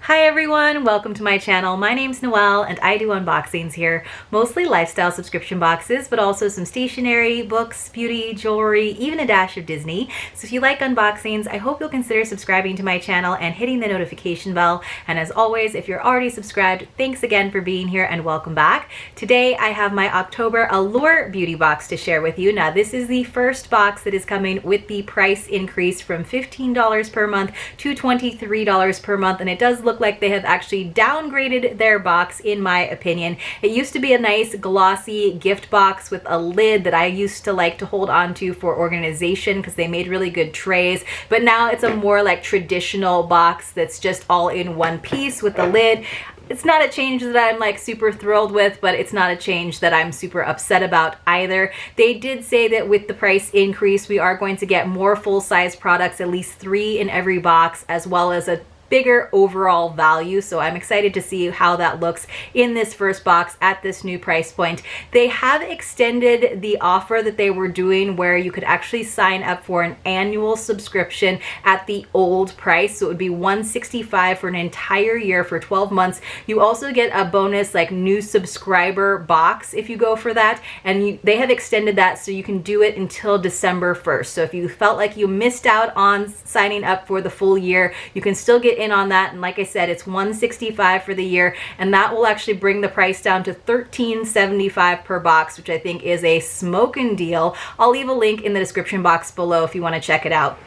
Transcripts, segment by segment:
Hi everyone, welcome to my channel. My name's Noelle and I do unboxings here, mostly lifestyle subscription boxes, but also some stationery, books, beauty, jewelry, even a dash of Disney. So if you like unboxings, I hope you'll consider subscribing to my channel and hitting the notification bell. And as always, if you're already subscribed, thanks again for being here and welcome back. Today I have my October Allure Beauty Box to share with you. Now this is the first box that is coming with the price increase from $15 per month to $23 per month, and it does look like they have actually downgraded their box in my opinion. It used to be a nice glossy gift box with a lid that I used to like to hold on to for organization because they made really good trays, but now it's a more like traditional box that's just all in one piece with the lid. It's not a change that I'm like super thrilled with, but it's not a change that I'm super upset about either. They did say that with the price increase, we are going to get more full-size products, at least 3 in every box, as well as a bigger overall value. So I'm excited to see how that looks in this first box at this new price point. They have extended the offer that they were doing where you could actually sign up for an annual subscription at the old price. So it would be $165 for an entire year for 12 months. You also get a bonus like new subscriber box if you go for that. And they have extended that so you can do it until December 1st. So if you felt like you missed out on signing up for the full year, you can still get in on that. And like I said, it's $165 for the year, and that will actually bring the price down to $13.75 per box, which I think is a smoking deal. I'll leave a link in the description box below if you want to check it out.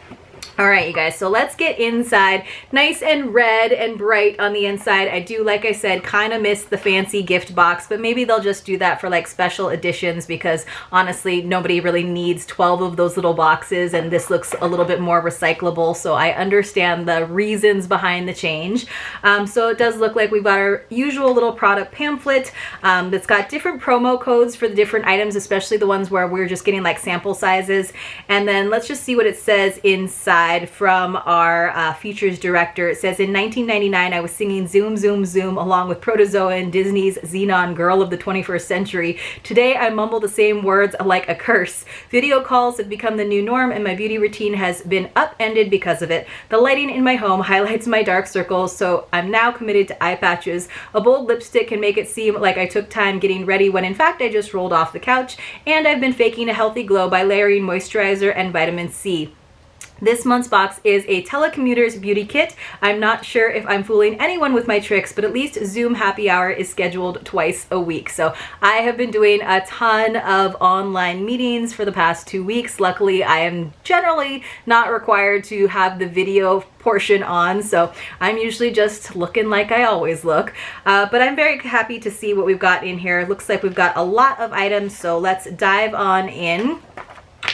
All right, you guys, so let's get inside. Nice and red and bright on the inside. I do, like I said, kind of miss the fancy gift box, but maybe they'll just do that for like special editions because honestly, nobody really needs 12 of those little boxes, and this looks a little bit more recyclable, so I understand the reasons behind the change. So it does look like we've got our usual little product pamphlet that's got different promo codes for the different items, especially the ones where we're just getting like sample sizes. And then let's just see what it says inside from our features director. It says, in 1999, I was singing Zoom, Zoom, Zoom along with Protozoa in Disney's Xenon Girl of the 21st Century. Today, I mumble the same words like a curse. Video calls have become the new norm, and my beauty routine has been upended because of it. The lighting in my home highlights my dark circles, so I'm now committed to eye patches. A bold lipstick can make it seem like I took time getting ready when in fact I just rolled off the couch, and I've been faking a healthy glow by layering moisturizer and vitamin C. This month's box is a telecommuter's beauty kit. I'm not sure if I'm fooling anyone with my tricks, but at least Zoom happy hour is scheduled twice a week. So I have been doing a ton of online meetings for the past 2 weeks. Luckily, I am generally not required to have the video portion on, so I'm usually just looking like I always look. But I'm very happy to see what we've got in here. It looks like we've got a lot of items, so let's dive on in.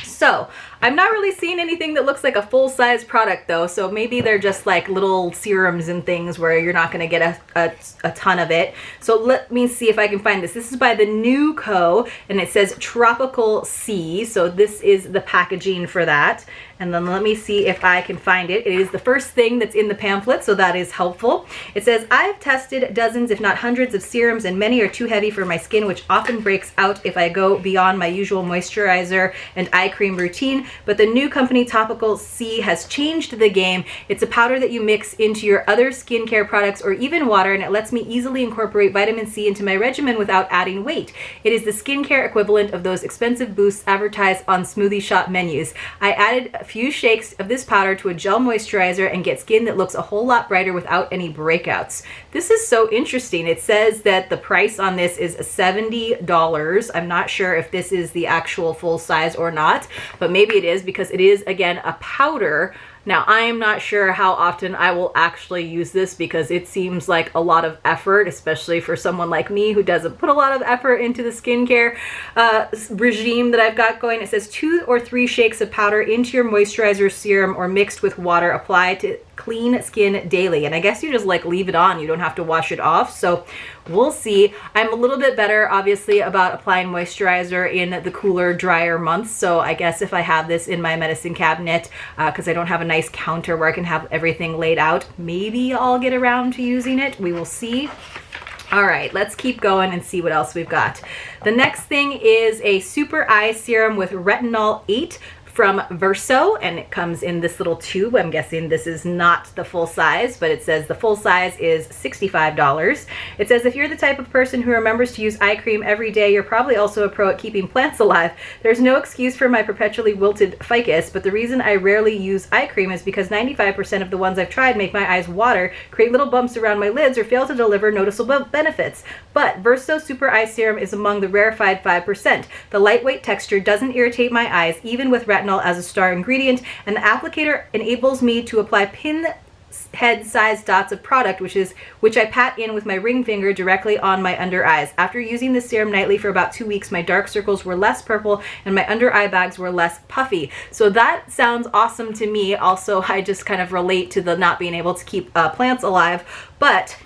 So I'm not really seeing anything that looks like a full-size product though, so maybe they're just like little serums and things where you're not going to get a ton of it. So let me see if I can find this. This is by the New Co, and it says Tropical Sea, so this is the packaging for that. And then let me see if I can find it. It is the first thing that's in the pamphlet, so that is helpful. It says, I've tested dozens if not hundreds of serums, and many are too heavy for my skin, which often breaks out if I go beyond my usual moisturizer and eye cream routine. But the new company Tropical Sea has changed the game. It's a powder that you mix into your other skincare products or even water, and it lets me easily incorporate vitamin C into my regimen without adding weight. It is the skincare equivalent of those expensive boosts advertised on smoothie shop menus. I added a few shakes of this powder to a gel moisturizer and get skin that looks a whole lot brighter without any breakouts. This is so interesting. It says that the price on this is $70. I'm not sure if this is the actual full size or not, but maybe it is because it is, again, a powder. Now, I am not sure how often I will actually use this because it seems like a lot of effort, especially for someone like me who doesn't put a lot of effort into the skincare regime that I've got going. It says 2 or 3 shakes of powder into your moisturizer serum or mixed with water. Apply to clean skin daily. And I guess you just like leave it on. You don't have to wash it off. So we'll see. I'm a little bit better, obviously, about applying moisturizer in the cooler, drier months. So I guess if I have this in my medicine cabinet, because I don't have a nice counter where I can have everything laid out, maybe I'll get around to using it. We will see. All right, let's keep going and see what else we've got. The next thing is a Super Eye Serum with Retinol 8 from Verso, and it comes in this little tube. I'm guessing this is not the full size, but it says the full size is $65. It says if you're the type of person who remembers to use eye cream every day, you're probably also a pro at keeping plants alive. There's no excuse for my perpetually wilted ficus, but the reason I rarely use eye cream is because 95% of the ones I've tried make my eyes water, create little bumps around my lids, or fail to deliver noticeable benefits. But Verso Super Eye Serum is among the rarefied 5%. The lightweight texture doesn't irritate my eyes, even with retinol as a star ingredient, and the applicator enables me to apply pinhead-sized dots of product, which I pat in with my ring finger directly on my under eyes. After using this serum nightly for about 2 weeks, my dark circles were less purple and my under eye bags were less puffy. So that sounds awesome to me. Also, I just kind of relate to the not being able to keep plants alive, but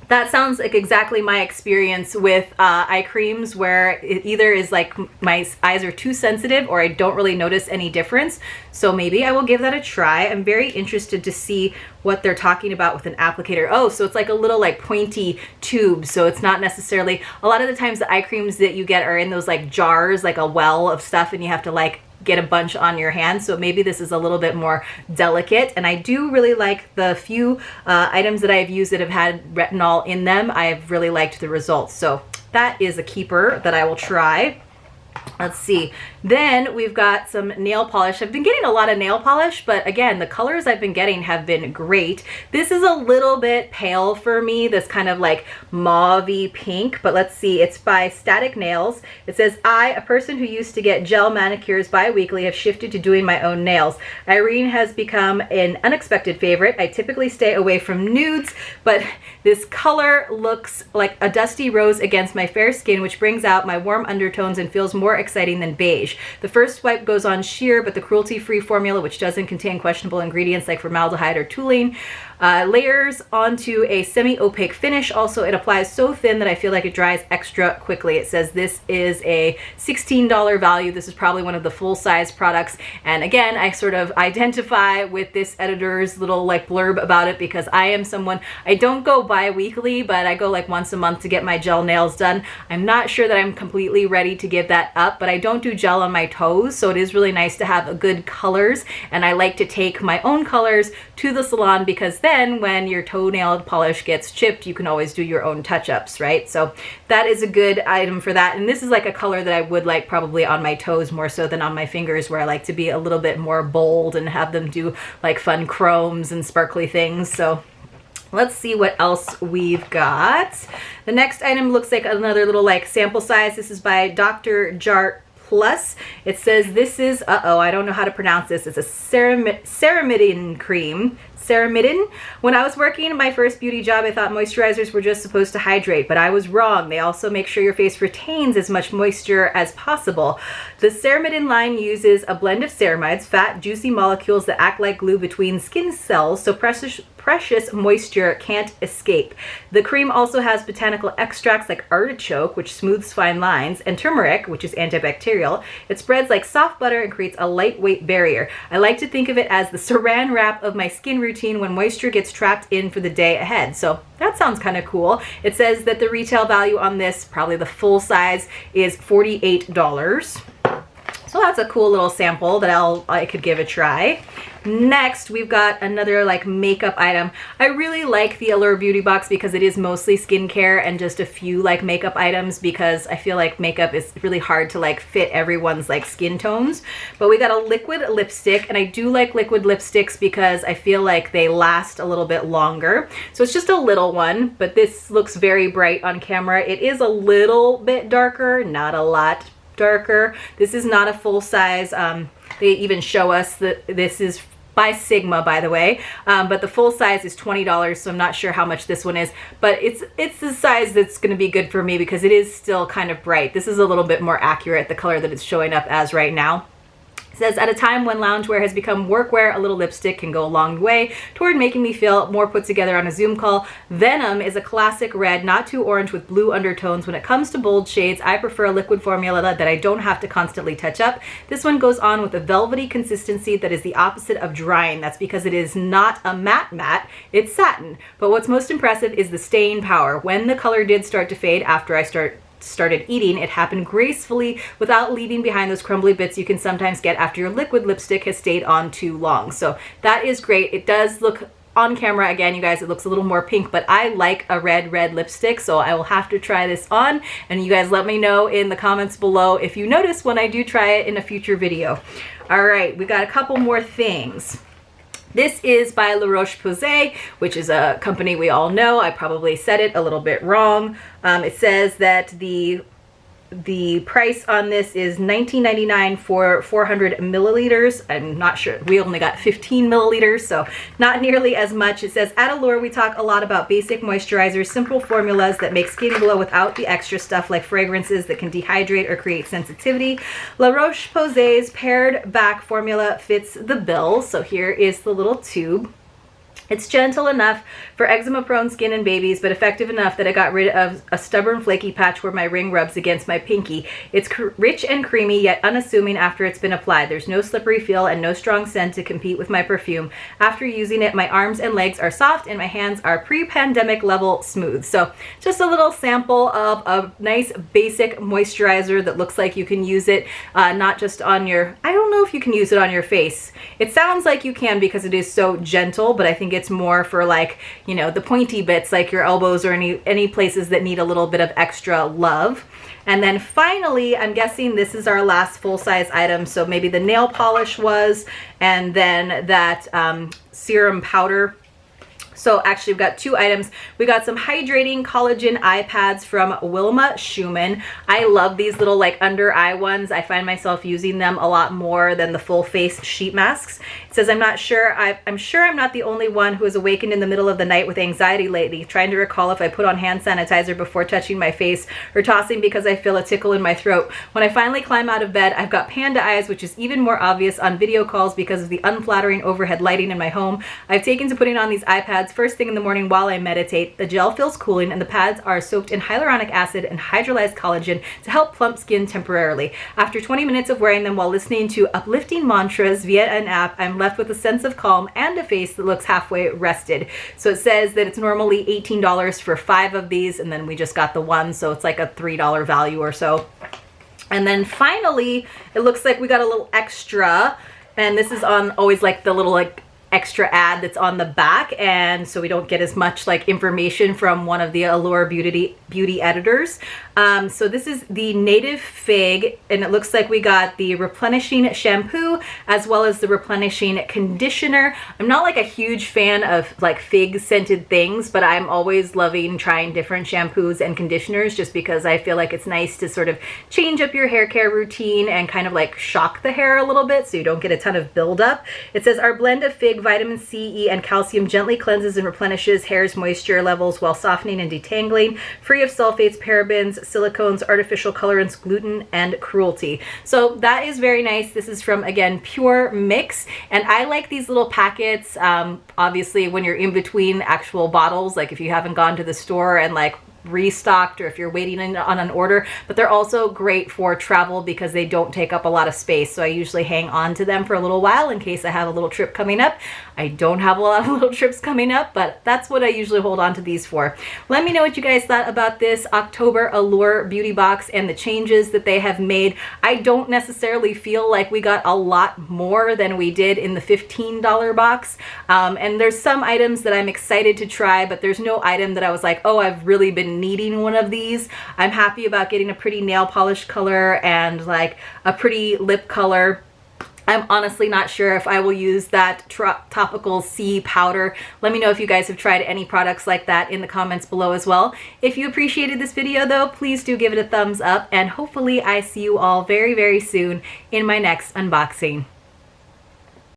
that sounds like exactly my experience with eye creams, where it either is like my eyes are too sensitive or I don't really notice any difference. So maybe I will give that a try. I'm very interested to see what they're talking about with an applicator. Oh, so it's like a little like pointy tube. So it's not necessarily, a lot of the times the eye creams that you get are in those like jars, like a well of stuff, and you have to like get a bunch on your hand. So maybe this is a little bit more delicate, and I do really like the few items that I've used that have had retinol in them. I've really liked the results, so that is a keeper that I will try. Let's see. Then we've got some nail polish. I've been getting a lot of nail polish, but again, the colors I've been getting have been great. This is a little bit pale for me, this kind of like mauve-y pink, but let's see. It's by Static Nails. It says, I, a person who used to get gel manicures bi-weekly, have shifted to doing my own nails. Irene has become an unexpected favorite. I typically stay away from nudes, but this color looks like a dusty rose against my fair skin, which brings out my warm undertones and feels more exciting than beige. The first swipe goes on sheer, but the cruelty-free formula, which doesn't contain questionable ingredients like formaldehyde or toluene, layers onto a semi-opaque finish. Also, it applies so thin that I feel like it dries extra quickly. It says this is a $16 value. This is probably one of the full-size products. And again, I sort of identify with this editor's little like blurb about it, because I am someone, I don't go bi-weekly, but I go like once a month to get my gel nails done. I'm not sure that I'm completely ready to give that up, but I don't do gel on my toes, so it is really nice to have good colors, and I like to take my own colors to the salon, because then when your toenail polish gets chipped, you can always do your own touch-ups, right? So that is a good item for that. And this is like a color that I would like probably on my toes more so than on my fingers, where I like to be a little bit more bold and have them do like fun chromes and sparkly things. So let's see what else we've got. The next item looks like another little like sample size. This is by Dr. Jart Plus. It says this is, I don't know how to pronounce this. It's a ceramidin cream. Ceramidin. When I was working my first beauty job, I thought moisturizers were just supposed to hydrate, but I was wrong. They also make sure your face retains as much moisture as possible. The Ceramidin line uses a blend of ceramides, fat, juicy molecules that act like glue between skin cells, so precious moisture can't escape. The cream also has botanical extracts like artichoke, which smooths fine lines, and turmeric, which is antibacterial. It spreads like soft butter and creates a lightweight barrier. I like to think of it as the saran wrap of my skin routine when moisture gets trapped in for the day ahead. So that sounds kind of cool. It says that the retail value on this, probably the full size, is $48. So that's a cool little sample that I could give a try. Next, we've got another like makeup item. I really like the Allure Beauty Box because it is mostly skincare and just a few like makeup items, because I feel like makeup is really hard to like fit everyone's like skin tones. But we got a liquid lipstick, and I do like liquid lipsticks because I feel like they last a little bit longer. So it's just a little one, but this looks very bright on camera. It is a little bit darker, not a lot darker. This is not a full size. They even show us that this is by Sigma, by the way, but the full size is $20, so I'm not sure how much this one is, but it's the size that's going to be good for me because it is still kind of bright. This is a little bit more accurate, the color that it's showing up as right now. It says, at a time when loungewear has become workwear, a little lipstick can go a long way toward making me feel more put together on a Zoom call. Venom is a classic red, not too orange with blue undertones. When it comes to bold shades, I prefer a liquid formula that I don't have to constantly touch up. This one goes on with a velvety consistency that is the opposite of drying. That's because it is not a matte, it's satin. But what's most impressive is the staying power. When the color did start to fade after I started eating, it happened gracefully without leaving behind those crumbly bits you can sometimes get after your liquid lipstick has stayed on too long. So that is great. It does look on camera, again, you guys, it looks a little more pink, but I like a red lipstick, so I will have to try this on, and you guys let me know in the comments below if you notice when I do try it in a future video. All right, we got a couple more things. This is by Roche Posay, which is a company we all know. I probably said it a little bit wrong. It says that the price on this is $19.99 for 400 milliliters. I'm not sure. We only got 15 milliliters, so not nearly as much. It says, at Allure, we talk a lot about basic moisturizers, simple formulas that make skin glow without the extra stuff like fragrances that can dehydrate or create sensitivity. La Roche-Posay's pared back formula fits the bill. So here is the little tube. It's gentle enough for eczema-prone skin and babies, but effective enough that it got rid of a stubborn flaky patch where my ring rubs against my pinky. It's rich and creamy, yet unassuming after it's been applied. There's no slippery feel and no strong scent to compete with my perfume. After using it, my arms and legs are soft and my hands are pre-pandemic level smooth. So just a little sample of a nice basic moisturizer that looks like you can use it not just on your, I don't know if you can use it on your face. It sounds like you can because it is so gentle, but I think it's more for, like, you know, the pointy bits like your elbows or any places that need a little bit of extra love. And then finally, I'm guessing this is our last full-size item, so maybe the nail polish was, and then that serum powder. So actually, we've got two items. We got some hydrating collagen eye pads from Wilma Shumann. I love these little like under eye ones. I find myself using them a lot more than the full face sheet masks. It says, I'm sure I'm not the only one who has awakened in the middle of the night with anxiety lately, trying to recall if I put on hand sanitizer before touching my face or tossing because I feel a tickle in my throat. When I finally climb out of bed, I've got panda eyes, which is even more obvious on video calls because of the unflattering overhead lighting in my home. I've taken to putting on these eye pads first thing in the morning while I meditate. The gel feels cooling and the pads are soaked in hyaluronic acid and hydrolyzed collagen to help plump skin temporarily. After 20 minutes of wearing them while listening to uplifting mantras via an app, I'm left with a sense of calm and a face that looks halfway rested. So it says that it's normally $18 for 5 of these, and then we just got the one, so it's like a $3 value or so. And then finally, it looks like we got a little extra, and this is on always like the little like extra ad that's on the back, and so we don't get as much like information from one of the Allure beauty editors. So this is the Native Fig, and it looks like we got the replenishing shampoo as well as the replenishing conditioner. I'm not like a huge fan of like fig scented things, but I'm always loving trying different shampoos and conditioners just because I feel like it's nice to sort of change up your hair care routine and kind of like shock the hair a little bit so you don't get a ton of buildup. It says our blend of fig, vitamin C, E, and calcium gently cleanses and replenishes hair's moisture levels while softening and detangling, free of sulfates, parabens, silicones, artificial colorants, gluten, and cruelty. So that is very nice. This is from, again, Pure Mix, and I like these little packets. Obviously, when you're in between actual bottles, like if you haven't gone to the store and like restocked or if you're waiting on an order, but they're also great for travel because they don't take up a lot of space. So I usually hang on to them for a little while in case I have a little trip coming up. I don't have a lot of little trips coming up, but that's what I usually hold on to these for. Let me know what you guys thought about this October Allure Beauty Box and the changes that they have made. I don't necessarily feel like we got a lot more than we did in the $15 box. And there's some items that I'm excited to try, but there's no item that I was like, oh, I've really been needing one of these. I'm happy about getting a pretty nail polish color and like a pretty lip color. I'm honestly not sure if I will use that topical C powder. Let me know if you guys have tried any products like that in the comments below as well. If you appreciated this video though, please do give it a thumbs up, and hopefully I see you all very, very soon in my next unboxing.